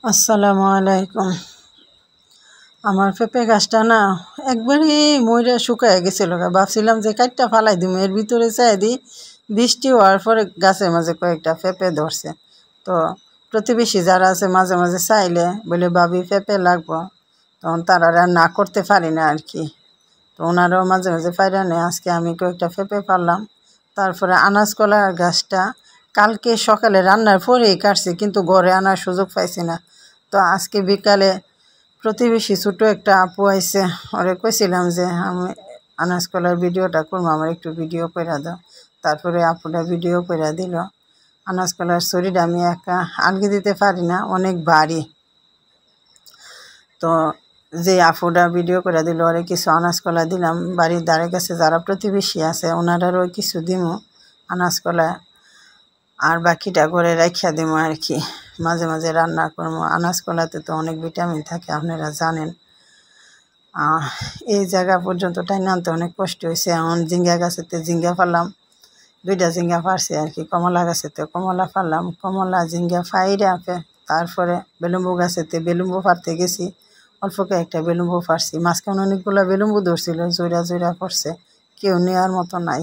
আসসালামু আলাইকুম। আমার পেঁপে গাছটা না একবারই মইরা শুকায় গেছিল। ভাবছিলাম যে কাইটটা ফালাই দিম, এর ভিতরে চাই দিই বৃষ্টি হওয়ার পরে গাছের মাঝে কয়েকটা পেঁপে ধরছে। তো প্রতিবেশী যারা আছে মাঝে মাঝে চাইলে বলে ভাবি পেঁপে লাগবো, তখন তারা আর না করতে পারি না আর কি। তো ওনারাও মাঝে মাঝে পাইরা নেয়। আজকে আমি কয়েকটা পেঁপে পারলাম। তারপরে আনাজ কলার গাছটা কালকে সকালে রান্নার পরেই কাটছি, কিন্তু ঘরে আনার সুযোগ পাইছি না। তো আজকে বিকালে প্রতিবেশী ছোটো একটা আপু আইছে, ওরে কইছিলাম যে আমি আনাজ কলার ভিডিওটা করবো, আমার একটু ভিডিও করে দাও। তারপরে আপুটা ভিডিও করে দিল। আনাজ কলার শরীরটা আমি একা আলগি দিতে পারি না, অনেক ভারী। তো যে আপুটা ভিডিও করে দিল ওরে কিছু আনাজ কলা দিলাম। বাড়ির ধারে কাছে যারা প্রতিবেশী আছে ওনারারও কিছু দিমু আনাজ কলা, আর বাকিটা করে রাখিয়া দিমু আর কি। মাঝে মাঝে রান্না করবো। আনাজ কলাতে তো অনেক ভিটামিন থাকে, আপনারা জানেন। এই জায়গা পর্যন্ত টাইনে আনতে অনেক কষ্ট হয়েছে। এখন ঝিঙ্গা গাছেতে ঝিঙ্গা ফারলাম, 2টা ঝিঙ্গা ফারছি আর কি। কমলা গাছেতে কমলা ফারলাম, কমলা ঝিঙ্গা ফাইরা তারপরে বেলুম্বু গাছেতে বেলুম্বু ফারতে গেছি, অল্প কয়েকটা বেলুম্বু ফারছি। মাঝখানে অনেকগুলো বেলুম্বু ধরছিল, জোড়া জোড়া পড়ছে, কেউ নেওয়ার মতো নাই।